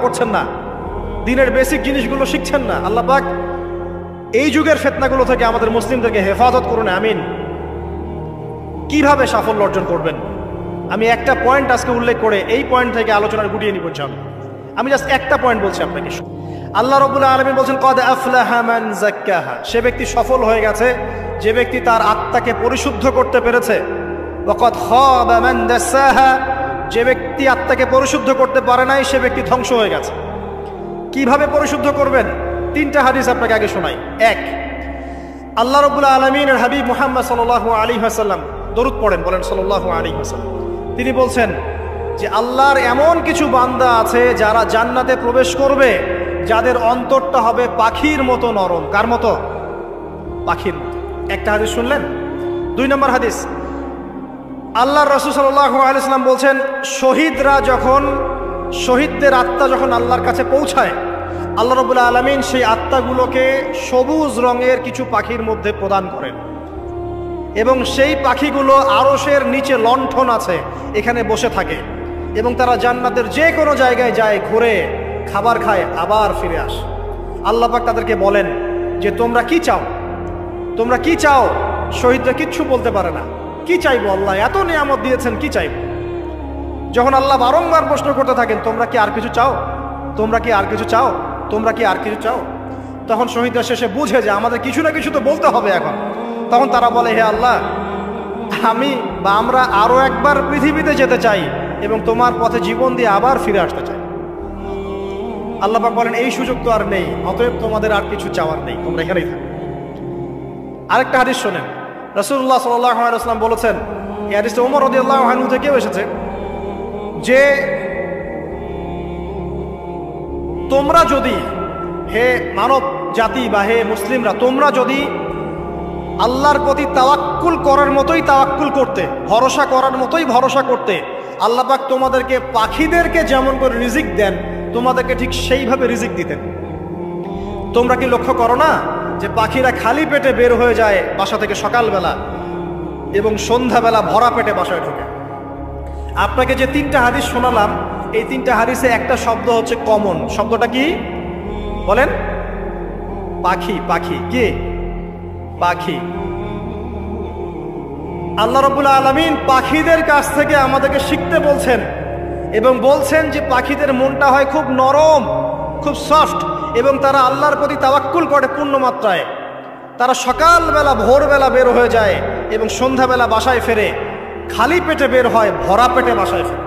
করছেন না, দিনের বেসিক জিনিসগুলো শিখছেন না। আল্লাহ পাক এই যুগের ফিতনাগুলো থেকে আমাদের মুসলিমদেরকে হেফাজত করুন, আমিন। কিভাবে সাফল্য অর্জন করবেন, আমি একটা পয়েন্ট আজকে উল্লেখ করে এই পয়েন্ট থেকে আলোচনার গুটিয়ে নিব ইনশাআল্লাহ। আমি জাস্ট একটা পয়েন্ট বলছি আপনাকে। আল্লাহ রাব্বুল আলামিন বলছেন কদ আফলাহা মান যাক্কাহা, সে ব্যক্তি সফল হয়ে গেছে যে ব্যক্তি তার আত্মাকে পরিশুদ্ধ করতে পেরেছে। ওয়া কদ খাবা মান দাসাহা, যে ব্যক্তি আত্মাকে পরিশুদ্ধ করতে পারে নাই সে ব্যক্তি ধ্বংস হয়ে গেছে। কিভাবে পরিশুদ্ধ করবেন, তিনটা হাদিস আপনাকে আগে শোনাই। এক, আল্লাহ রাব্বুল আলামিনের হাবিব মুহাম্মদ সাল্লাল্লাহু আলাইহি ওয়াসাল্লাম, দরুদ পড়েন, বলেন সাল্লাল্লাহু আলাইহি ওয়াসাল্লাম। তিনি বলছেন যে আল্লাহর এমন কিছু বান্দা আছে যারা জান্নাতে প্রবেশ করবে যাদের অন্তরটা হবে পাখির মতো নরম। কার মতো? পাখির মতো। একটা হাদিস শুনলেন। দুই নম্বর হাদিস, আল্লাহর রাসূল সাল্লাল্লাহু আলাইহি ওয়াসাল্লাম বলছেন শহীদরা যখন, শহীদদের আত্মা যখন আল্লাহর কাছে পৌঁছায়, আল্লাহ রাব্বুল আলামিন সেই আত্মাগুলোকে সবুজ রঙের কিছু পাখির মধ্যে প্রদান করেন এবং সেই পাখিগুলো আরশের নিচে লণ্ঠন আছে এখানে বসে থাকে এবং তারা জান্নাতের যে কোনো জায়গায় যায়, ঘুরে খাবার খায়, আবার ফিরে আসে। আল্লাহ পাক তাদেরকে বলেন যে তোমরা কি চাও, তোমরা কি চাও? শহীদরা কিচ্ছু বলতে পারে না। কি চাইবো আল্লাহ, এত নিয়ামত দিয়েছেন, কি চাইবো? যখন আল্লাহ বারংবার প্রশ্ন করতে থাকেন তোমরা কি আর কিছু চাও, তোমরা কি আর কিছু চাও, তোমরা কি আর কিছু চাও, তখন শহীদরা শেষে বুঝে যে আমাদের কিছু না কিছু তো বলতে হবে এখন। তখন তারা বলে হে আল্লাহ, আমি বা আমরা আরো একবার পৃথিবীতে যেতে চাই এবং তোমার পথে জীবন দিয়ে আবার ফিরে আসতে চাই। আল্লাহ পাক বলেন এই সুযোগ তো আর নেই, অতএব তোমাদের আর কিছু চাওয়ার নেই, তোমরা এখানেই থাকো। আরেকটা হাদিস শোনেন, রাসূলুল্লাহ সাল্লাল্লাহু আলাইহি ওয়াসাল্লাম বলেছেন, এই হাদিসটা ওমর রাদিয়াল্লাহু আনহু থেকেও এসেছে, যে তোমরা যদি, হে মানব জাতি বা হে মুসলিমরা, তোমরা যদি আল্লাহর প্রতি তাওয়াক্কুল করার মতোই তাওয়াক্কুল করতে, ভরসা করার মতোই ভরসা করতে, আল্লাহ পাক তোমাদেরকে পাখিদেরকে যেমন করে রিজিক দেন তোমাদেরকে ঠিক সেইভাবে রিজিক দিতেন। তোমরা কি লক্ষ্য করো না যে পাখিরা খালি পেটে বের হয়ে যায় বাসা থেকে সকালবেলা এবং সন্ধ্যাবেলা ভরা পেটে বাসায় ঢোকে? আপনাকে যে তিনটা হাদিস শোনালাম এই তিনটা হাদিসে একটা শব্দ হচ্ছে কমন। শব্দটা কি বলেন? পাখি। পাখি কি? পাখি। আল্লাহ রাব্বুল আলামিন পাখিদের কাছ থেকে আমাদেরকে শিখতে বলছেন এবং বলছেন যে পাখিদের মনটা হয় খুব নরম, খুব সফট এবং তারা আল্লাহর প্রতি তাওয়াক্কুল করে পূর্ণ মাত্রায়। তারা সকালবেলা ভোরবেলা বের হয়ে যায় এবং সন্ধ্যাবেলা বাসায় ফেরে, খালি পেটে বের হয়, ভরা পেটে বাসায় ফেরে।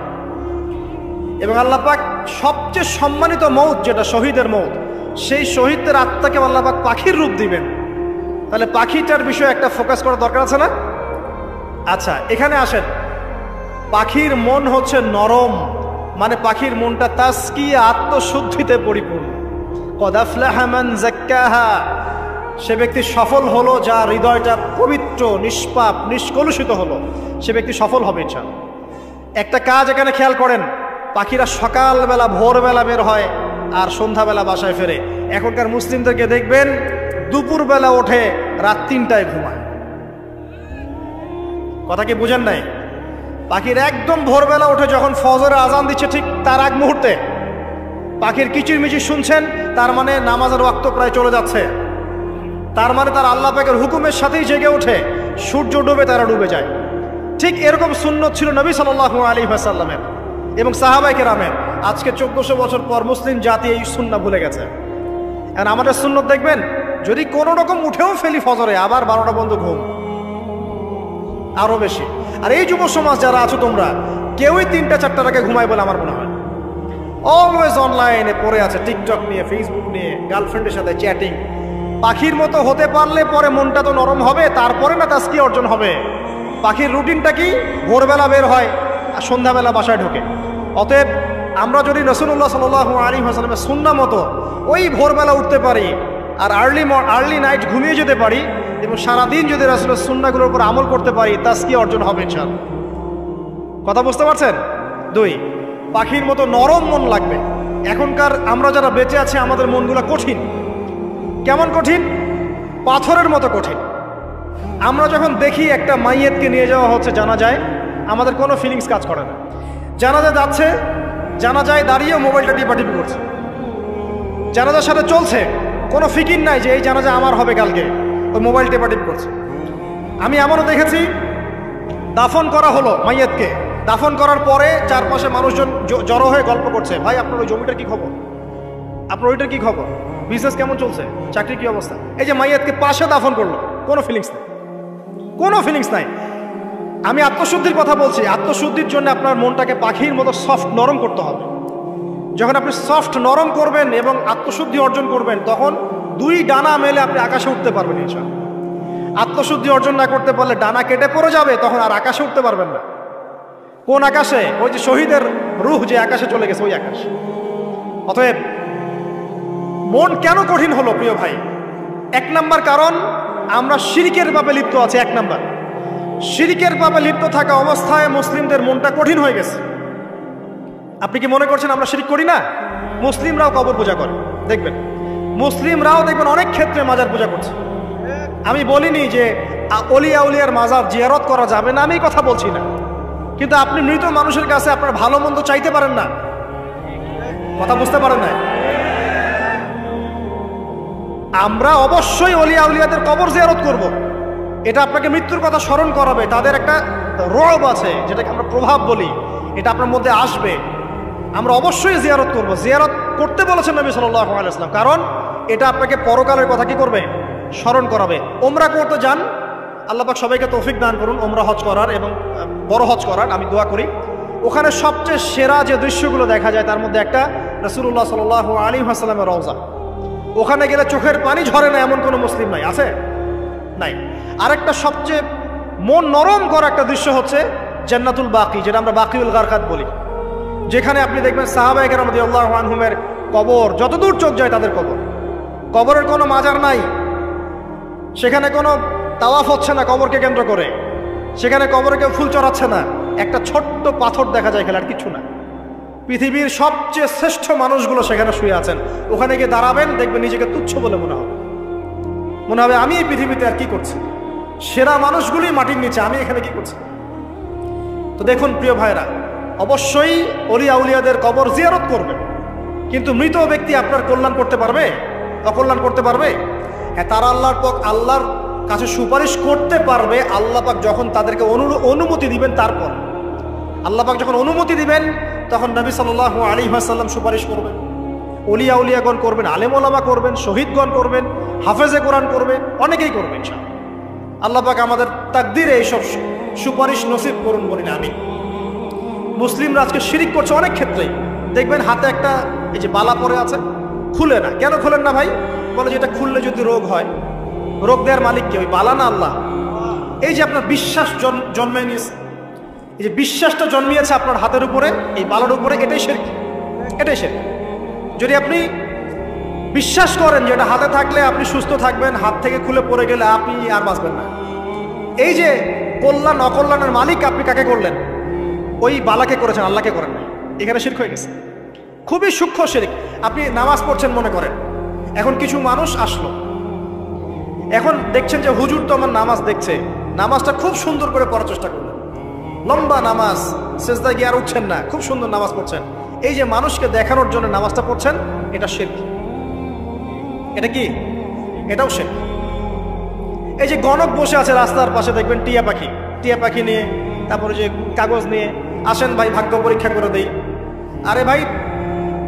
এবং আল্লাহ পাক সবচেয়ে সম্মানিত মৌত যেটা শহীদের মৌত, সেই শহীদদের আত্মাকে আল্লাহ পাক পাখির রূপ দিবেন। তাহলে পাখিটার বিষয়ে একটা ফোকাস করার দরকার আছে না? আচ্ছা, এখানে আসেন। পাখির মন হচ্ছে নরম, মানে পাখির মনটা তাসকিয়া, আত্মশুদ্ধিতে পরিপূর্ণ। কদ আফলাহা মান যাক্কাহা, সে ব্যক্তি সফল হলো যার হৃদয়টা পবিত্র, নিষ্পাপ, নিষ্কলুষিত হলো, সে ব্যক্তি সফল হবে ইনশাআল্লাহ। একটা কাজ এখানে খেয়াল করেন, পাখিরা সকালবেলা ভোরবেলা বের হয় আর সন্ধ্যাবেলা বাসায় ফেরে। এখনকার মুসলিমদেরকে দেখবেন দুপুরবেলা ওঠে, রাত 3টায় ঘুমায়। কথা কি বুঝেন নাই? পাখির একদম ভোরবেলা ওঠে, যখন ফজরের আজান দিচ্ছে ঠিক তার আগ মুহূর্তে পাখির কিচিরমিচির শুনছেন, তার মানে নামাজের ওয়াক্ত প্রায় চলে যাচ্ছে, তার মানে তার আল্লাহ পাকের হুকুমের সাথেই জেগে ওঠে। সূর্য ডুবে তারা ডুবে যায়। ঠিক এরকম সুন্নত ছিল নবী সাল্লাল্লাহু আলাইহি ওয়াসাল্লামের এবং সাহাবায়ে কেরামের। আজকে 1400 বছর পর মুসলিম জাতি এই সুন্নাহ ভুলে গেছে। আর আমাদের সুন্নত দেখবেন, যদি কোনো রকম উঠেও ফেলি ফজরে, আবার 12টা বন্ধ ঘুম, আরো বেশি। আর এই যুব সমাজ যারা আছো তোমরা, কেউই 3টা-4টার আগে ঘুমায় বলে আমার মনে হয়। অলওয়েজ অনলাইনে পড়ে আছে, টিকটক নিয়ে, ফেসবুক নিয়ে, গার্লফ্রেন্ডের সাথে চ্যাটিং। পাখির মতো হতে পারলে পরে মনটা তো নরম হবে, তারপরে না তাসকিয়া অর্জন হবে। পাখির রুটিনটা কি? ভোরবেলা বের হয় আর সন্ধ্যাবেলা বাসায় ঢোকে। অতএব আমরা যদি রাসূলুল্লাহ সাল্লাল্লাহু আলাইহি ওয়াসাল্লামের সুন্নাহ মতো ওই ভোরবেলা উঠতে পারি আর আর্লি নাইট ঘুমিয়ে যেতে পারি এবং সারাদিন যদি রাসূলের সুন্নাহগুলোর উপর আমল করতে পারি, তাসকিয়া অর্জন হবে ইনশাআল্লাহ। কথা বুঝতে পারছেন? 2, পাখির মতো নরম মন লাগবে। এখনকার আমরা যারা বেঁচে আছি আমাদের মনগুলো কঠিন। কেমন কঠিন? পাথরের মতো কঠিন। আমরা যখন দেখি একটা মাইয়েতকে নিয়ে যাওয়া হচ্ছে জানাজায়, আমাদের কোনো ফিলিংস কাজ করে না। জানাজা যাচ্ছে, জানাজায় দাঁড়িয়েও মোবাইলটা টিপাটিপি করছে, জানাজার সাথে চলছে, কোনো ফিকির নাই যে এই জানাজা আমার হবে কালকে, ওই মোবাইল টেপাটিপ করছে। আমি এমনও দেখেছি, দাফন করা হলো মাইয়াতকে, দাফন করার পরে চারপাশে মানুষজন জড়ো হয়ে গল্প করছে, ভাই আপনার ওই জমিটার কি খবর, আপনার ওইটার কি খবর, বিজনেস কেমন চলছে, চাকরির কি অবস্থা। এই যে মাইয়াতকে পাশে দাফন করলো, কোনো ফিলিংস নেই, কোনো ফিলিংস নাই। আমি আত্মশুদ্ধির কথা বলছি, আত্মশুদ্ধির জন্য আপনার মনটাকে পাখির মতো সফট নরম করতে হবে। যখন আপনি সফট নরম করবেন এবং আত্মশুদ্ধি অর্জন করবেন, তখন দুই ডানা মেলে আপনি আকাশে উঠতে পারবেন ইনশাআল্লাহ। আত্মশুদ্ধি অর্জন না করতে পারলে ডানা কেটে পড়ে যাবে, তখন আর আকাশে উঠতে পারবেন না। কোন আকাশে? ওই যে শহীদের রূহ যে আকাশে চলে গেছে, ওই আকাশ। অতএব মন কেন কঠিন হলো প্রিয় ভাই? এক নাম্বার কারণ, আমরা শিরকের পাপে লিপ্ত আছি। এক নাম্বার, শিরকের পাপে লিপ্ত থাকা অবস্থায় মুসলিমদের মনটা কঠিন হয়ে গেছে। আপনি কি মনে করছেন আমরা শিরক করি না? মুসলিমরাও কবর পূজা করে, দেখবেন মুসলিমরাও দেখবেন অনেক ক্ষেত্রে মাজার পূজা করছে। আমি বলিনি যে অলিয়া উলিয়ার মাজার জিয়ারত করা যাবে না, আমি কথা বলছি না, কিন্তু আপনি মৃত মানুষের কাছে আপনার ভালো মন্দ চাইতে পারেন না। কথা বুঝতে পারেন না? আমরা অবশ্যই অলিয়া উলিয়াদের কবর জিয়ারত করব, এটা আপনাকে মৃত্যুর কথা স্মরণ করাবে। তাদের একটা রব আছে, যেটাকে আমরা প্রভাব বলি, এটা আপনার মধ্যে আসবে। আমরা অবশ্যই জিয়ারত করব, জিয়ারত করতে বলেছেন নবী সাল্লাল্লাহু আলাইহি ওয়াসাল্লাম, কারণ এটা আপনাকে পরকালের কথা কি করবে, স্মরণ করাবে। ওমরা করতে যান, আল্লাহ পাক সবাইকে তৌফিক দান করুন ওমরা হজ করার এবং বড় হজ করার, আমি দোয়া করি। ওখানে সবচেয়ে সেরা যে দৃশ্যগুলো দেখা যায় তার মধ্যে একটা রাসূলুল্লাহ সাল্লাল্লাহু আলাইহি ওয়াসাল্লামের রওজা। ওখানে গেলে চোখের পানি ঝরে না এমন কোনো মুসলিম নাই, আছে? নাই। আরেকটা সবচেয়ে মন নরম করা একটা দৃশ্য হচ্ছে জান্নাতুল বাকি, যেটা আমরা বাকিউল গারকাত বলি, যেখানে আপনি দেখবেন সাহাবায়ে কেরাম রাদিয়াল্লাহু আনহুমের কবর, যতদূর চোখ যায় তাদের কবর, কবরের কোনো মাজার নাই, সেখানে কোনো তাওয়াফ হচ্ছে না কবরকে কেন্দ্র করে, সেখানে কবরে কেউ ফুল চড়াচ্ছে না, একটা ছোট্ট পাথর দেখা যায়, খেলার কিছু না। পৃথিবীর সবচেয়ে শ্রেষ্ঠ মানুষগুলো সেখানে শুয়ে আছেন। ওখানে গিয়ে দাঁড়াবেন, দেখবেন নিজেকে তুচ্ছ বলে মনে হবে, মনে হবে আমি এই পৃথিবীতে আর কি করছি, সেরা মানুষগুলি মাটির নিচে, আমি এখানে কি করছি। তো দেখুন প্রিয় ভাইরা, অবশ্যই অলিয়া উলিয়াদের কবর জিয়ারত করবে, কিন্তু মৃত ব্যক্তি আপনার কল্যাণ করতে পারবে, অকল্যাণ করতে পারবে? হ্যাঁ, তারা আল্লাহর কাছে সুপারিশ করতে পারবে আল্লাহ পাক যখন তাদেরকে অনুমতি দিবেন। তারপর আল্লাহ পাক যখন অনুমতি দিবেন, তখন নবী সাল্লাল্লাহু আলাইহি ওয়াসাল্লাম সুপারিশ করবেন, অলিয়া উলিয়াগণ করবেন, আলেম ওলামা করবেন, শহীদগণ করবেন, হাফেজে কোরআন করবে, অনেকেই করবেন ইনশাআল্লাহ। আল্লাহ পাক আমাদের তাকদীরে এইসব সুপারিশ নসিব করুন বলি না আমি। মুসলিমরা আজকে শিরিক করছে অনেক ক্ষেত্রেই। দেখবেন হাতে একটা এই যে বালা পরে আছে, খুলে না। কেন খুলেন না ভাই? বলে যে এটা খুললে যদি রোগ হয়। রোগ দেওয়ার মালিক কে? ওই বালা না আল্লাহ? এই যে আপনার বিশ্বাস জন্মে নিয়েছে, এই যে বিশ্বাসটা জন্মিয়েছে আপনার হাতের উপরে, এই বালার উপরে, এটাই শিরক, এটাই শিরক। যদি আপনি বিশ্বাস করেন যে এটা হাতে থাকলে আপনি সুস্থ থাকবেন, হাত থেকে খুলে পড়ে গেলে আপনি আর বাঁচবেন না, এই যে কল্যাণ অকল্যাণের মালিক আপনি কাকে করলেন? ওই বালাকে করেছেন, আল্লাহকে করেন না। এখানে শিরক হয়ে গেছে, খুবই সূক্ষ্ম শিরক। আপনি নামাজ পড়ছেন মনে করেন, এখন কিছু মানুষ আসলো, এখন দেখছেন যে হুজুর তো আমার নামাজ দেখছে, নামাজটা খুব সুন্দর করে পড়ার চেষ্টা করলেন, লম্বা নামাজ, সেজদায় গিয়ে আর উঠছেন না, খুব সুন্দর নামাজ পড়ছেন। এই যে মানুষকে দেখানোর জন্য নামাজটা পড়ছেন, এটা শিরক। এটা কি? এটাও শিরক। এই যে গণক বসে আছে রাস্তার পাশে, দেখবেন টিয়া পাখি নিয়ে, তারপরে যে কাগজ নিয়ে, আসেন ভাই ভাগ্য পরীক্ষা করে দেই। আরে ভাই,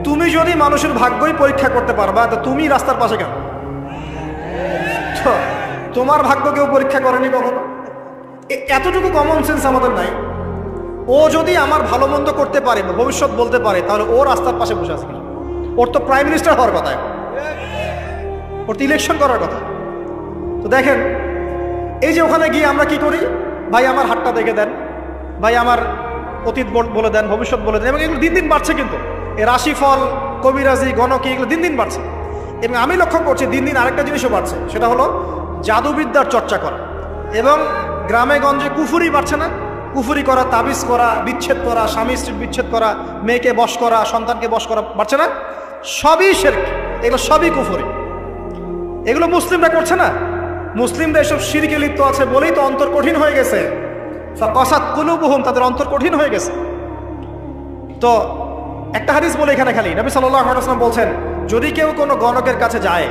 তুমি যদি মানুষের ভাগ্যই পরীক্ষা করতে পারবা, তো তুমি রাস্তার পাশে কেন? তোমার ভাগ্য কেউ পরীক্ষা করেনি কখনো? এতটুকু কমন সেন্স আমাদের নাই। ও যদি আমার ভালো মন্দ করতে পারে, ভবিষ্যৎ বলতে পারে, তাহলে ও রাস্তার পাশে বসে আছে। ওর তো প্রাইম মিনিস্টার হওয়ার কথা, ওর তো ইলেকশন করার কথা। তো দেখেন, এই যে ওখানে গিয়ে আমরা কি করি, ভাই আমার হাতটা দেখে দেন, ভাই আমার অতীত বলে দেন, ভবিষ্যৎ বলে দেন, এবং এগুলো দিন দিন বাড়ছে। কিন্তু এই রাশিফল, কবিরাজি, গণকি, এগুলো দিন দিন বাড়ছে। এবং আমি লক্ষ্য করছি দিন দিন আরেকটা জিনিসও বাড়ছে, সেটা হলো জাদুবিদ্যার চর্চা করা। এবং গ্রামে গঞ্জে কুফুরি বাড়ছে না? কুফুরি করা, তাবিজ করা, বিচ্ছেদ করা, স্বামী স্ত্রীর বিচ্ছেদ করা, মেয়েকে বশ করা, সন্তানকে বশ করা বাড়ছে না? সবই শিরক, এগুলো সবই কুফুরি। এগুলো মুসলিমরা করছে না? মুসলিমরা এসব শিরকে লিপ্ত আছে বলেই তো অন্তর কঠিন হয়ে গেছে। ফাকাসাত কুলুবুহুম, তাদের অন্তর কঠিন হয়ে গেছে। তো একটা হাদিস বলে এখানে খালি, নবী সাল্লাল্লাহু আলাইহি ওয়াসাল্লাম বলছেন, যদি কেউ কোনো গণকের কাছে যায়,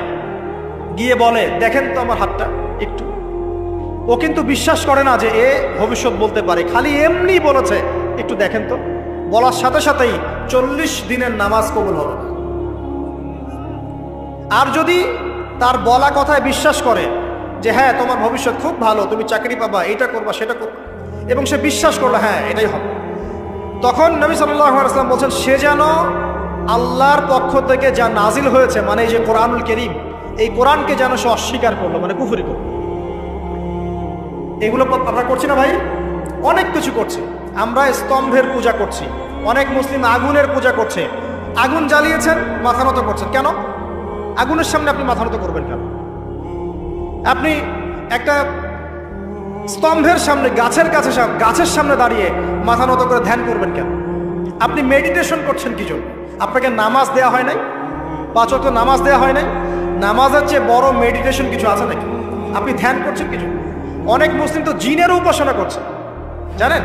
গিয়ে বলে দেখেন তো আমার হাতটা একটু, ও কিন্তু বিশ্বাস করে না যে এ ভবিষ্যৎ বলতে পারে, খালি এমনি বলেছে একটু দেখেন তো, বলার সাথে সাথেই 40 দিনের নামাজ কবুল হবে। আর যদি তার বলা কথায় বিশ্বাস করে যে হ্যাঁ তোমার ভবিষ্যৎ খুব ভালো, তুমি চাকরি পাবা, এটা করবা সেটা করবা, এবং সে বিশ্বাস করলো হ্যাঁ এটাই হবে, তখন নবী সাল্লাল্লাহু আলাইহি ওয়াসাল্লাম বলছেন সে যেন আল্লাহর পক্ষ থেকে যা নাজিল হয়েছে, মানে এই যে কোরআনুল কারীম, এই কোরআনকে যেন সে অস্বীকার করলো, মানে কুফরি করলো। এগুলো আমরা করছি না ভাই? অনেক কিছু করছি আমরা। স্তম্ভের পূজা করছি, অনেক মুসলিম আগুনের পূজা করছে। আগুন জ্বালিয়েছেন, মাথা নত করছেন কেন? আগুনের সামনে আপনি মাথা নত করবেন কেন? আপনি একটা স্তম্ভের সামনে, গাছের সামনে দাঁড়িয়ে মাথা নত করে ধ্যান করবেন কেন? আপনি মেডিটেশন করছেন কি জন্য? আপনাকে নামাজ দেওয়া হয় নাই? 5 ওয়াক্ত নামাজ দেওয়া হয় নাই? নামাজের চেয়ে বড় মেডিটেশন কিছু আছে নাকি? আপনি ধ্যান করছেন কি জন্য? অনেক মুসলিম তো জিনেরও উপাসনা করছে, জানেন?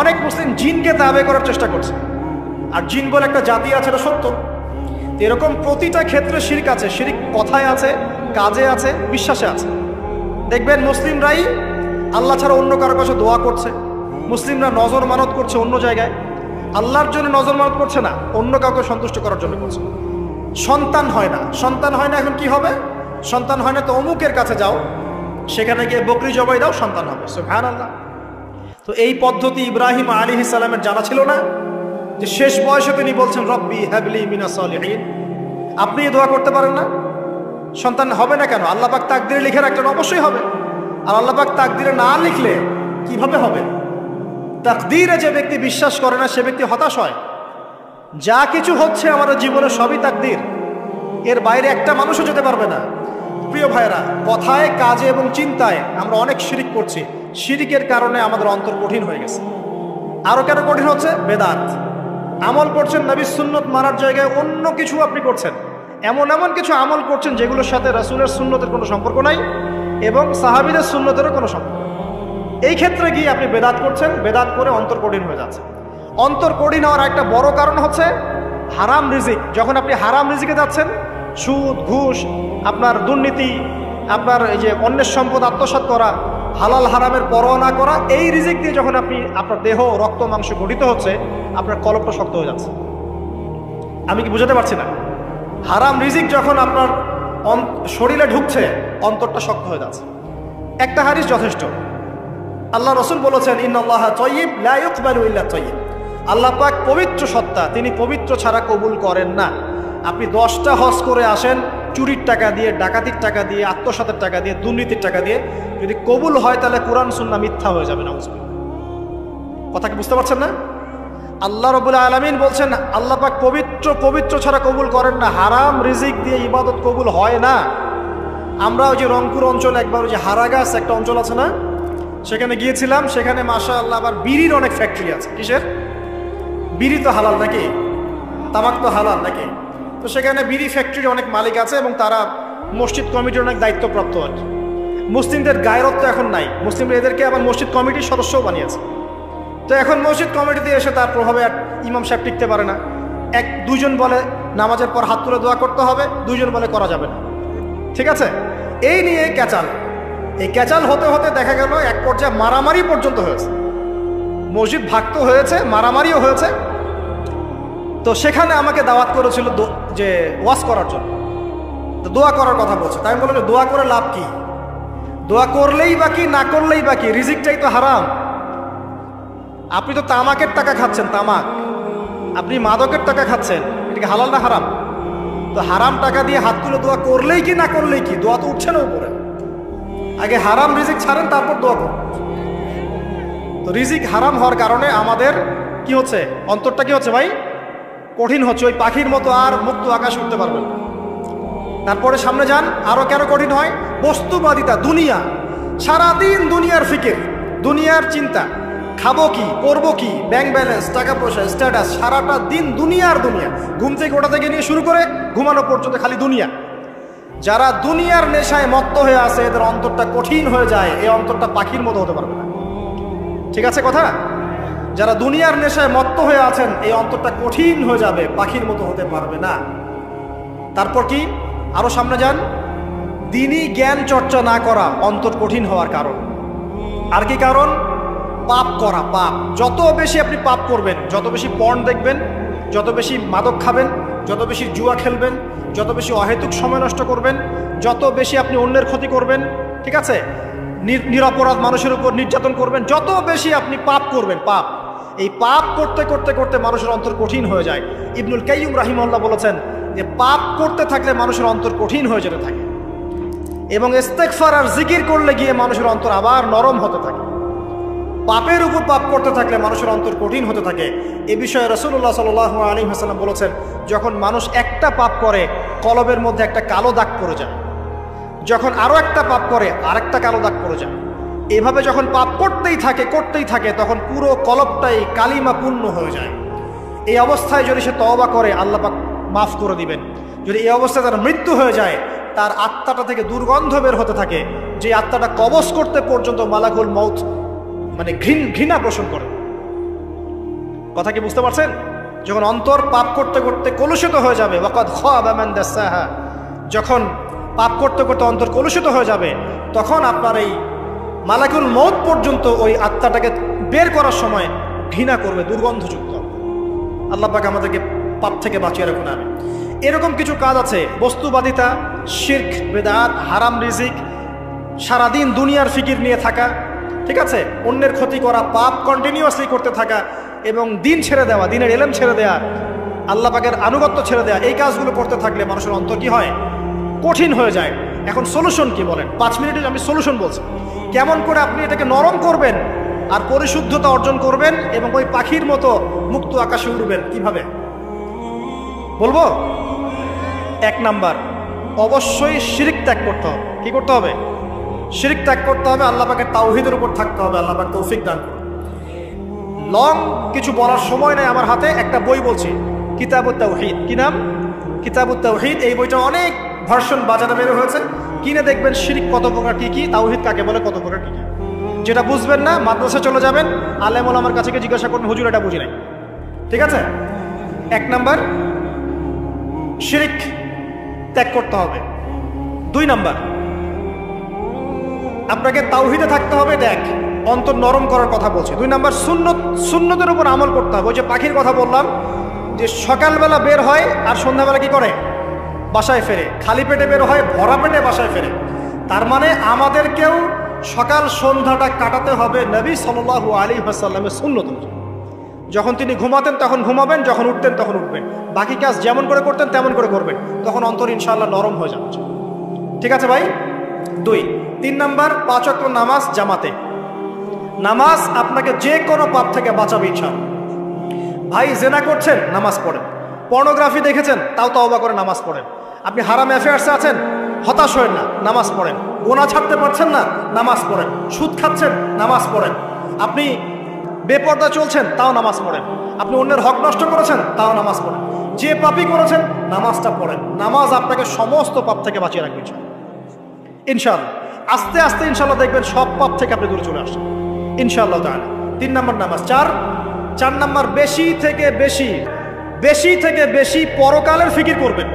অনেক মুসলিম জিনকে তাবে করার চেষ্টা করছে। আর জিন বলে একটা জাতি আছে, এটা সত্য। এরকম প্রতিটা ক্ষেত্রে শিরক আছে। শিরক কথায় আছে, কাজে আছে, বিশ্বাসে আছে। দেখবেন মুসলিমরাই আল্লাহ ছাড়া অন্য কারো কাছে দোয়া করছে, মুসলিমরা নজর মানত করছে অন্য জায়গায়, আল্লাহর জন্য নজর মানত করছে না, অন্য কাউকে সন্তুষ্ট করার জন্য করছে। সন্তান হয় না, সন্তান হয় না, এখন কি হবে? সন্তান হয় না তো অমুকের কাছে যাও, সেখানে গিয়ে বকরি জবাই দাও, সন্তান হবে। সুবহানাল্লাহ। তো এই পদ্ধতি ইব্রাহিম আলাইহিস সালামের জানা ছিল না যে শেষ বয়সে তিনি বলছেন রব্বি হাবলি মিনাস সালিহিন? আপনি দোয়া করতে পারেন না? সন্তান হবে না কেন? আল্লাহ পাক তাকদিরে লিখে রাখলেন, অবশ্যই হবে। আর আল্লাহ পাক তাকদিরে না লিখলে কিভাবে হবে? তাকদিরে যে ব্যক্তি বিশ্বাস করে না সে ব্যক্তি হতাশ হয়। যা কিছু হচ্ছে আমাদের জীবনে সবই তাকদির, এর বাইরে একটা মানুষও যেতে পারবে না। প্রিয় ভাইরা, কথায়, কাজে এবং চিন্তায় আমরা অনেক শিরিক করছি। শিরিকের কারণে আমাদের অন্তর কঠিন হয়ে গেছে। আরো কেন কঠিন হচ্ছে? বেদাত। আমল করছেন নবীর সুন্নত মানার জায়গায় অন্য কিছু আপনি করছেন, এমন কিছু আমল করছেন যেগুলোর সাথে রাসূলের সুন্নতের কোনো সম্পর্ক নাই এবং সাহাবীদের সুন্নতেরও কোনো সম্পর্ক নেই। এই ক্ষেত্রে গিয়ে আপনি বেদাত করছেন, বেদাত করে অন্তর কঠিন হয়ে যাচ্ছে। অন্তর কঠিন হওয়ার একটা বড় কারণ হচ্ছে হারাম রিজিক। যখন আপনি হারাম রিজিকে যাচ্ছেন, সুদ, ঘুষ, আপনার দুর্নীতি, আপনার এই যে অন্যের সম্পদ আত্মসাৎ করা, হালাল হারামের পরোয়া না করা, এই রিজিক দিয়ে যখন আপনি আপনার দেহ, রক্ত, মাংস গঠিত হচ্ছে, আপনার কলবটা শক্ত হয়ে যাচ্ছে। আমি কি বুঝাতে পারছি না? হারাম রিজিক যখন আপনার শরীরে ঢুকছে, অন্তরটা শক্ত হয়ে যাচ্ছে। একটা হাদিস যথেষ্ট। আল্লাহ রাসূল বলেছেন ইন্নাল্লাহা তাইয়্যিব লা ইকবালু ইল্লা তাইয়্যিব। আল্লাহ পাক পবিত্র সত্তা, তিনি পবিত্র ছাড়া কবুল করেন না। আপনি 10টা হজ করে আসেন, চুরির টাকা দিয়ে, ডাকাতির টাকা দিয়ে, আত্মসাতের টাকা দিয়ে, দুর্নীতির টাকা দিয়ে, যদি কবুল হয় তাহলে কোরআন সুন্নাহ মিথ্যা হয়ে যাবে। নাউজুবিল্লাহ। কথা কি বুঝতে পারছেন না? আল্লাহ রাব্বুল আলামিন বলছেন আল্লাহ পাক পবিত্র ছাড়া কবুল করেন না। হারাম রিজিক দিয়ে ইবাদত কবুল হয় না। আমরা ওই যে রংপুর অঞ্চলে একবার ওই যে হারাগাছ একটা অঞ্চল আছে না, সেখানে গিয়েছিলাম। সেখানে মাশাআল্লাহ আবার বিড়ির অনেক ফ্যাক্টরি আছে। কিসের? বিড়ি তো হালাল নাকি? তামাক তো হালাল নাকি? তো সেখানে বিড়ি ফ্যাক্টরির অনেক মালিক আছে এবং তারা মসজিদ কমিটির অনেক দায়িত্বপ্রাপ্ত আর কি। মুসলিমদের গায়রত্ব এখন নাই, মুসলিমরা এদেরকে আবার মসজিদ কমিটির সদস্যও বানিয়েছে। তো এখন মসজিদ কমিটিতে এসে তার প্রভাবে ইমাম সাহেব টিকতে পারে না। দুইজন বলে নামাজের পর হাত তুলে দোয়া করতে হবে, দুইজন বলে করা যাবে না। ঠিক আছে? এই নিয়ে ক্যাচাল। এই ক্যাচাল হতে হতে দেখা গেল এক পর্যায়ে মারামারি পর্যন্ত হয়েছে। মসজিদ ভাগ হয়েছে, মারামারিও হয়েছে। তো সেখানে আমাকে দাওয়াত করেছিল যে ওয়াজ করার জন্য, তো দোয়া করার কথা বলছে। তাই আমি বললাম যে দোয়া করে লাভ কি? দোয়া করলেই বাকি, না করলেই বাকি, রিজিকটাই তো হারাম। আপনি তো তামাকের টাকা খাচ্ছেন, তামাক, আপনি মাদকের টাকা খাচ্ছেন, এটা কি হালাল না হারাম? তো হারাম টাকা দিয়ে হাত তুলে দোয়া করলেই কি, না করলেই কি? দোয়া তো উঠছে না উপরে। আগে হারাম রিজিক ছাড়েন, তারপর দোয়া করুন। তো রিজিক হারাম হওয়ার কারণে আমাদের কি হচ্ছে? অন্তরটা কি হচ্ছে ভাই? কঠিন হচ্ছে। ওই পাখির মতো আর মুক্ত আকাশ উঠতে পারবেন না। তারপরে সামনে যান, আরো কেন কঠিন হয়? বস্তুবাদিতা, দুনিয়া। সারাদিন দুনিয়ার ফিকির, দুনিয়ার চিন্তা, খাবো কি, করবো কি, ব্যাংক ব্যালেন্স, টাকা পয়সা, স্ট্যাটাস, সারাটা দিন দুনিয়ার দুনিয়া। ঘুম থেকে ওঠা থেকে নিয়ে শুরু করে ঘুমানো পর্যন্ত খালি দুনিয়া। যারা দুনিয়ার নেশায় মত্ত হয়ে আছে, এদের অন্তরটা কঠিন হয়ে যায়। এই অন্তরটা পাখির মতো হতে পারবে না। ঠিক আছে কথা? যারা দুনিয়ার নেশায় মত্ত হয়ে আছেন, এই অন্তরটা কঠিন হয়ে যাবে, পাখির মতো হতে পারবে না। তারপর কি, আরো সামনে যান, দিনই জ্ঞান চর্চা না করা অন্তর কঠিন হওয়ার কারণ। আর কি কারণ? পাপ করা, পাপ। যত বেশি আপনি পাপ করবেন, যত বেশি পর্ন দেখবেন, যত বেশি মাদক খাবেন, যত বেশি জুয়া খেলবেন, যত বেশি অহেতুক সময় নষ্ট করবেন, যত বেশি আপনি অন্যের ক্ষতি করবেন, ঠিক আছে, নিরপরাধ মানুষের উপর নির্যাতন করবেন, যত বেশি আপনি পাপ করবেন, পাপ, এই পাপ করতে করতে করতে মানুষের অন্তর কঠিন হয়ে যায়। ইবনুল কাইয়্যিম রাহিমাহুল্লাহ বলেছেন যে পাপ করতে থাকলে মানুষের অন্তর কঠিন হয়ে যেতে থাকে, এবং ইস্তেগফার আর জিকির করলে গিয়ে মানুষের অন্তর আবার নরম হতে থাকে। পাপের উপর পাপ করতে থাকলে মানুষের অন্তর কঠিন হতে থাকে। এ বিষয়ে রাসূলুল্লাহ সাল্লাল্লাহু আলাইহি ওয়াসাল্লাম বলেছেন, যখন মানুষ একটা পাপ করে কলবের মধ্যে একটা কালো দাগ পড়ে যায়, যখন আরো একটা পাপ করে আরেকটা কালো দাগ পড়ে যায়, এভাবে যখন পাপ করতেই থাকে তখন পুরো কলবটাই কালিমা পূর্ণ হয়ে যায়। এই অবস্থায় যদি সে তওবা করে, আল্লাহ পাক মাফ করে দিবেন। যদি এই অবস্থায় তার মৃত্যু হয়ে যায়, তার আত্মাটা থেকে দুর্গন্ধ বের হতে থাকে, যে আত্মাটা কবজ করতে পর্যন্ত মালাকুল মউত মানে ঘৃণা পোষণ করে। কথা কি বুঝতে পারছেন? যখন অন্তর পাপ করতে করতে কলুষিত হয়ে যাবে, ওয়াকাদ খাবা মান দাসাহা, যখন পাপ করতে করতে অন্তর কলুষিত হয়ে যাবে, তখন আপনার এই মালাকুল মউত পর্যন্ত ওই আত্মাটাকে বের করার সময় ঘৃণা করবে, দুর্গন্ধযুক্ত। আল্লাহ পাক আমাদেরকে পাপ থেকে বাঁচিয়ে রাখুন। আমি এরকম কিছু কাজ আছে, বস্তুবাদিতা, শিরক, বেদাত, হারাম রিজিক, সারাদিন দুনিয়ার ফিকির নিয়ে থাকা, ঠিক আছে, অন্যের ক্ষতি করা, পাপ কন্টিনিউয়াসলি করতে থাকা, এবং দিন ছেড়ে দেওয়া, দিনের এলেম ছেড়ে দেওয়া, আল্লাহ পাকের আনুগত্য ছেড়ে দেওয়া, এই কাজগুলো করতে থাকলে মানুষের অন্তর কি হয়? কঠিন হয়ে যায়। এখন সলিউশন কি বলেন? 5 মিনিটে আমি সলিউশন বলছি, কেমন করে আপনি এটাকে নরম করবেন আর পরিশুদ্ধতা অর্জন করবেন এবং ওই পাখির মতো মুক্ত আকাশে উড়বেন। কিভাবে বলবো? 1 নাম্বার, অবশ্যই শিরক ত্যাগ করতে হবে। কি করতে হবে? শিরক ত্যাগ করতে হবে, আল্লাহ পাকের তাওহীদের উপর থাকতে হবে। আল্লাহ পাক তৌফিক দান করুন। লং কিছু বলার সময় নেই আমার হাতে, একটা বই বলছি, কিতাবুত তাওহীদ। কি নাম? কিতাবুত তাওহীদ। এই বইটা অনেক ভার্সন বাজারে বের হয়েছে, কিনে দেখবেন শিরক কত প্রকার, কি কি, তাওহীদ কাকে বলে, কত প্রকার, কি কি। যেটা বুঝবেন না, মাদ্রাসা চলে যাবেন, আলেম ওলামার কাছে গিয়ে জিজ্ঞাসা করবেন, হুজুর এটা বুঝি নাই। ঠিক আছে? 1 নাম্বার, শিরক ত্যাগ করতে হবে। 2 নাম্বার, আপনাকে তাওহীদে থাকতে হবে। দেখ, অন্তর নরম করার কথা বলছি। 2 নাম্বার, সুন্নতের উপর আমল করতে হবে। ওই যে পাখির কথা বললাম, যে সকালবেলা বের হয় আর সন্ধ্যাবেলা কি করে? বাসায় ফেরে। খালি পেটে বের হয়, ভরা পেটে বাসায় ফেরে। তার মানে আমাদেরকেও সকাল সন্ধ্যাটা কাটাতে হবে নবী সাল্লাল্লাহু আলাইহি ওয়াসাল্লামের সুন্নত অনুযায়ী। যখন তিনি ঘুমাতেন তখন ঘুমাবেন, যখন উঠতেন তখন উঠবেন, বাকি কাজ যেমন করে করতেন তেমন করে করবেন, তখন অন্তর ইনশাআল্লাহ নরম হয়ে যাবে। ঠিক আছে ভাই? 2। 3 নাম্বার, 5 ওয়াক্ত নামাজ জামাতে। নামাজ আপনাকে যে কোনো পাপ থেকে বাঁচাবে ইনশাআল্লাহ। ভাই জেনা করছেন, নামাজ পড়েন। পর্নোগ্রাফি দেখেছেন, তাও তওবা করে নামাজ পড়েন। আপনি হারাম অ্যাফেয়ার্সে আছেন, হতাশ হয়েন না, নামাজ পড়েন। গোনা ছাড়তে পারছেন না, নামাজ পড়েন। সুদ খাচ্ছেন, নামাজ পড়েন। আপনি বেপর্দা চলছেন, তাও নামাজ পড়েন। আপনি অন্যের হক নষ্ট করেছেন, তাও নামাজ পড়েন। যে পাপই করেছেন, নামাজটা পড়েন। নামাজ আপনাকে সমস্ত পাপ থেকে বাঁচিয়ে রাখবে ইনশাআল্লাহ। আস্তে আস্তে ইনশাআল্লাহ দেখবেন সব পাপ থেকে আপনি দূরে চলে আসছেন ইনশাআল্লাহ তাআলা। 3 নাম্বার নামাজ। 4 নাম্বার, বেশি থেকে বেশি পরকালের ফিকির করবেন।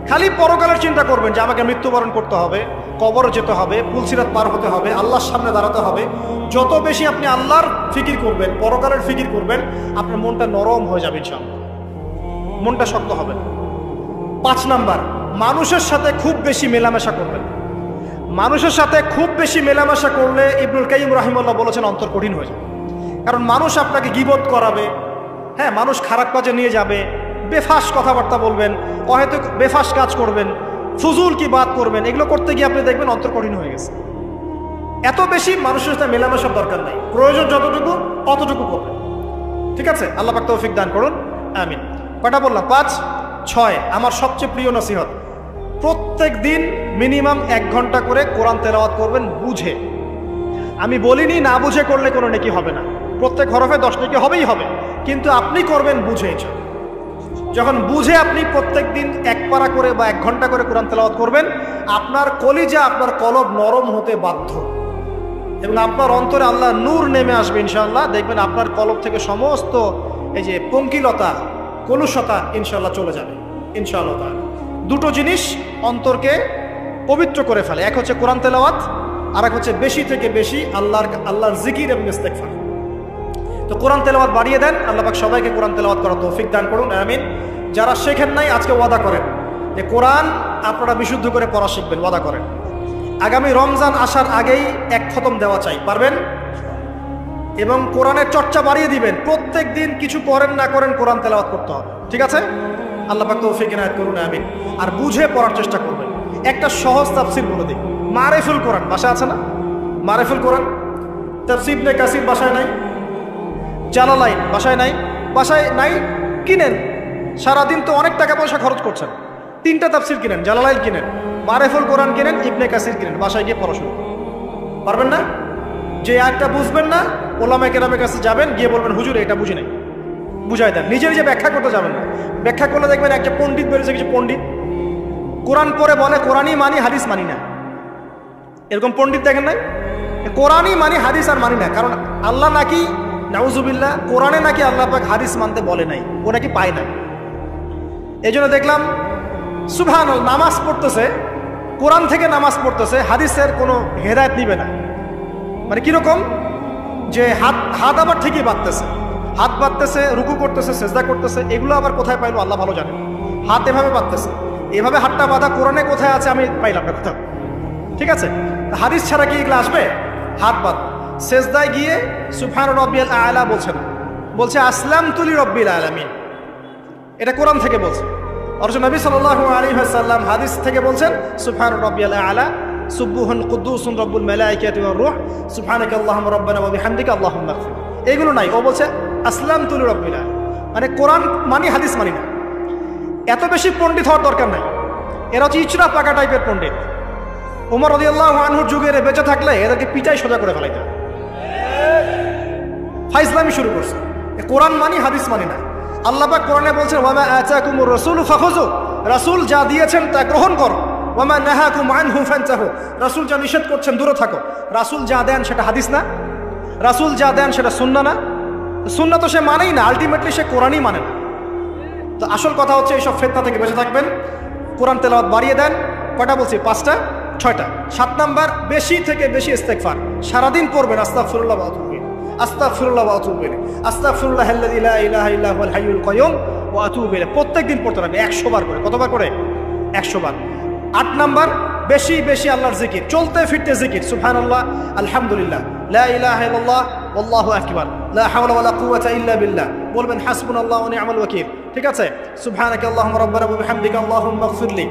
খালি পরকালের চিন্তা করবেন যে আমাকে মৃত্যুবরণ করতে হবে, কবরে যেতে হবে, পুলসিরাত পার হতে হবে, আল্লাহর সামনে দাঁড়াতে হবে। যত বেশি আপনি আল্লাহর ফিকির করবেন, পরকালের ফিকির করবেন, আপনার মনটা নরম হয়ে যাবে ইনশাআল্লাহ, মনটা শক্ত হবে। 5 নাম্বার, মানুষের সাথে খুব বেশি মেলামেশা করবেন। মানুষের সাথে খুব বেশি মেলামেশা করলে ইবনুল কাইয়্যিম রাহিমাহুল্লাহ বলেছেন অন্তর কঠিন হয়ে যাবে। কারণ মানুষ আপনাকে গীবত করাবে, হ্যাঁ, মানুষ খারাপ কাজে নিয়ে যাবে, বেফাস কথাবার্তা বলবেন, হয়তো বেফাস কাজ করবেন, ফুজুল কি বাত করবেন, এগুলো করতে গিয়ে আপনি দেখবেন অন্তর কঠিন হয়ে গেছে। এত বেশি মানুষের সাথে মেলামেশার দরকার নাই, প্রয়োজন যতটুকু অতটুকু করবেন। ঠিক আছে? আল্লাহ পাক তৌফিক দান করুন, আমিন। কয়টা বললাম? 5, 6। আমার সবচেয়ে প্রিয় নসিহত, প্রত্যেক দিন মিনিমাম 1 ঘন্টা করে কোরআন তেলাওয়াত করবেন বুঝে। আমি বলিনি না বুঝে করলে কোনো নেকি হবে না, প্রত্যেক হরফে 10 নেকি হবেই হবে, কিন্তু আপনি করবেন বুঝে। যখন বুঝে আপনি প্রত্যেক দিন 1 পারা করে বা 1 ঘন্টা করে কোরআন তেলাওয়াত করবেন, আপনার কলিজা, আপনার কলব নরম হতে বাধ্য। এবং আপনার অন্তরে আল্লাহ নূর নেমে আসবে ইনশাআল্লাহ। দেখবেন আপনার কলব থেকে সমস্ত এই যে পঙ্কিলতা, কলুষতা ইনশাআল্লাহ চলে যাবে ইনশাআল্লাহ। দুটো জিনিস অন্তরকে পবিত্র করে ফেলে, এক হচ্ছে কোরআন তেলাওয়াত, আর এক হচ্ছে বেশি থেকে বেশি আল্লাহর জিকির এবং ইস্তেগফার। তো কোরআন তেলাওয়াত বাড়িয়ে দেন, আল্লাহ পাক সবাইকে কোরআন তেলাওয়াত করার তৌফিক দান করুন, আমিন। যারা শেখেন নাই আজকে ওয়াদা করেন যে কোরআন আপনারা বিশুদ্ধ করে পড়া শিখবেন, ওয়াদা করেন। আগামী রমজান আসার আগেই এক খতম দেওয়া চাই, পারবেন? এবং কোরআনের চর্চা বাড়িয়ে দিবেন, প্রত্যেক দিন কিছু করেন না করেন কোরআন তেলাওয়াত করতে হবে, ঠিক আছে? আল্লাহ পাক তৌফিক ইনায়াত করুন, আমিন। আর বুঝে পড়ার চেষ্টা করবেন। একটা সহজ তাফসীর বলে দিই, মারিফুল কোরআন বাসায় আছে না? মারিফুল কোরআন তাফসীর ইবনে কাসির বাসায় নাই, জালালাইন বাসায় নাই, বাসায় নাই কিনেন। সারাদিন তো অনেক টাকা পয়সা খরচ করছেন, 3টা তাফসীর কিনেন, জালালাইন কিনেন, মারিফুল কোরআন কিনেন, ইবনে কাসির কিনেন, বাসায় গিয়ে পড়াশোনা পারবেন না? যে একটা বুঝবেন না, ওলামায়ে কেরামের কাছে যাবেন, গিয়ে বলবেন হুজুর এটা বুঝি নাই, বুঝাই দেন। নিজের যে ব্যাখ্যা করতে যাবেন না, ব্যাখ্যা করলে দেখবেন একটা পণ্ডিত বেরিয়েছে, কিছু পণ্ডিত কোরআন পড়ে বলে কোরআনই মানি হাদিস মানি না, এরকম পণ্ডিত দেখেন নাই? কোরআনই মানি হাদিস আর মানি না, কারণ আল্লাহ নাকি নাউজুবিল্লাহ কোরআনে নাকি আল্লাহ পাক হাদিস মানতে বলে নাই, ও নাকি পায় না। এই জন্য দেখলাম সুবহানাল্লাহ নামাজ পড়তেছে, কোরআন থেকে নামাজ পড়তেছে, হাদিসের কোনো হেদায়েত নিবে না। মানে কিরকম যে হাত আবার ঠিকই বাঁধতেছে, হাত বাঁধতেছে, রুকু করতেছে, সেজদা করতেছে, এগুলো আবার কোথায় পাইলো আল্লাহ ভালো জানেন। হাত এভাবে বাঁধতেছে, এভাবে হাতটা বাঁধা কোরআনে কোথায় আছে আমি পাইলাম না কোথাও, ঠিক আছে? হাদিস ছাড়া কি এগুলো আসবে? হাত বাঁধ, সেজদায় গিয়ে সুবহান রাব্বিয়াল আ'লা বলছেন, বলছে আসলামতু লিরাব্বিল আলামিন, এটা কোরআন থেকে বলছে। অথচ নবী সাল্লাল্লাহু আলাইহি ওয়াসাল্লাম হাদিস থেকে বলছেন সুবহান রাব্বিয়াল আ'লা সুবহুন কুদ্দুসুন রব্বুল মালাইকাতি ওয়ার রূহ সুবহানাকা আল্লাহুম্মা রাব্বানা ওয়া বিহামদিকা আল্লাহুম্মা ইগফির। এগুলো নাই, ও বলছে আসলামতু লিরাব্বিল আলামিন, মানে কোরআন মানি হাদিস মানি না। এত বেশি পণ্ডিত হওয়ার দরকার নাই, এরা হচ্ছে ইচড়া পাকা টাইপের পণ্ডিত। ওমর রাদিয়াল্লাহু আনহুর যুগে বেঁচে থাকলে এদেরকে পিটাই সোজা করে ফেলাইতে, ফাইজলামি শুরু করছে। কোরআন মানি হাদিস মানি না। আল্লাহ পাক কোরআনে বলছেন ওয়ামা আতাকুমুর রাসূলু ফাখুযু, রাসূল যা দিয়েছেন তা গ্রহণ করো, ওয়ামা নাহাকুম আনহু ফান্তাহু, রাসূল যা নিষেধ করছেন দূরে থাকো। রাসূল যা দেন সেটা হাদিস না, রাসূল যা দেন সেটা সুন্নাহ না, সুন্নাহ তো সে মানেই না, আলটিমেটলি সে কোরআনই মানে না। তো আসল কথা হচ্ছে এইসব ফিতনা থেকে বেঁচে থাকবেন, কোরআন তেলাওয়াত বাড়িয়ে দেন। কয়টা বলছি? 5টা 6টা। 7 নাম্বার বেশি থেকে বেশি ইস্তেগফার সারাদিন পড়বেন, আস্তাগফিরুল্লাহ ওয়া আতুবু ইলাইহি, আস্তাগফিরুল্লাহ ওয়া আতুবু ইলাইহি, আস্তাগফিরুল্লাহাল্লাযী লা ইলাহা ইল্লা হুয়াল হাইয়ুল কাইয়ুম ওয়া আতুবু ইলাইহি। প্রত্যেকদিন পড়তে হবে 100 বার করে। কতবার করে? 100 বার। 8 নাম্বার বেশি বেশি আল্লাহর জিকির, চলতে ফিরতে জিকির, সুবহানাল্লাহ, আলহামদুলিল্লাহ, লা ইলাহা ইল্লাল্লাহ, আল্লাহু আকবার, লা হাওলা ওয়ালা কুওয়াতা ইল্লা বিল্লাহ। বলবেন হাসবুনাল্লাহু ওয়া নি'মাল ওয়াকিল, ঠিক আছে? সুবহানাকা আল্লাহুম্মা রাব্বানা ওয়া বিহামদিকা আল্লাহুম্মা ইগফিরলি,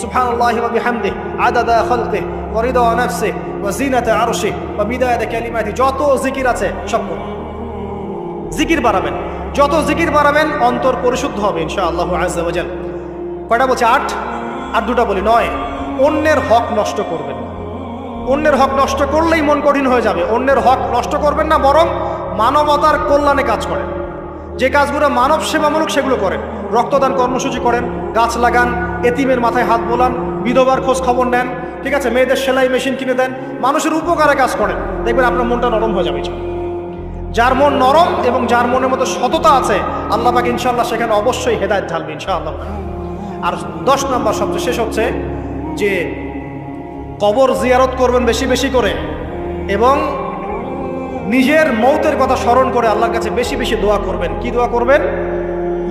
সুবহানাল্লাহি ওয়া বিহামদিহি আদাদা খালকিহি ওয়া রিদা নাফসিহি ওয়া জিনাতা আরশিহি ওয়া বিদায়াতা কালিমাতিহি। যত জিকির আছে সব করুন, জিকির বাড়াবেন। যত জিকির বাড়াবেন অন্তর পরিশুদ্ধ হবে ইনশাআল্লাহু আযজা ওয়া জাল। কয়টা বলছে? 8। আর 2টা বলি। 9, অন্যের হক নষ্ট করবেন না। অন্যের হক নষ্ট করলেই মন কঠিন হয়ে যাবে। অন্যের হক নষ্ট করবেন না, বরং মানবতার কল্যাণে কাজ করেন। যে কাজগুলো মানব সেবামূলক সেগুলো করেন। রক্তদান কর্মসূচি করেন, গাছ লাগান, এতিমের মাথায় হাত বোলান, বিধবার খোঁজ খবর নেন, ঠিক আছে? মেয়েদের সেলাই মেশিন কিনে দেন, মানুষের উপকারে কাজ করেন, দেখবেন আপনার মনটা নরম হয়ে যাবে। যার মন নরম এবং যার মনের মধ্যে সততা আছে, আল্লাহ পাক ইনশাআল্লাহ সেখানে অবশ্যই হেদায়েত ঢালবে ইনশাআল্লাহ। আর 10 নাম্বার সবচেয়ে শেষ হচ্ছে যে কবর জিয়ারত করবেন বেশি বেশি করে, এবং নিজের মৌতের কথা স্মরণ করে আল্লাহর কাছে বেশি বেশি দোয়া করবেন। কি দোয়া করবেন?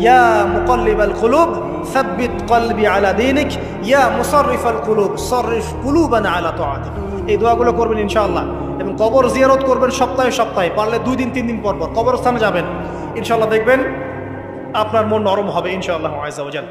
ইয়া মুকাল্লিবাল কুলুব সাব্বিত কলবি আলা দীনিক, ইয়া মুসাররিফাল কুলুব সররিফ কুলুবানা আলা তাআতিক। এই দোয়াগুলো করবেন ইনশাআল্লাহ। এবং কবর জিয়ারত করবেন সপ্তাহে সপ্তাহে, পারলে 2 দিন 3 দিন পর পর কবরস্থানে যাবেন, ইনশাআল্লাহ দেখবেন আপনার মন নরম হবে ইনশাআল্লাহ আযজা ওয়া জাল।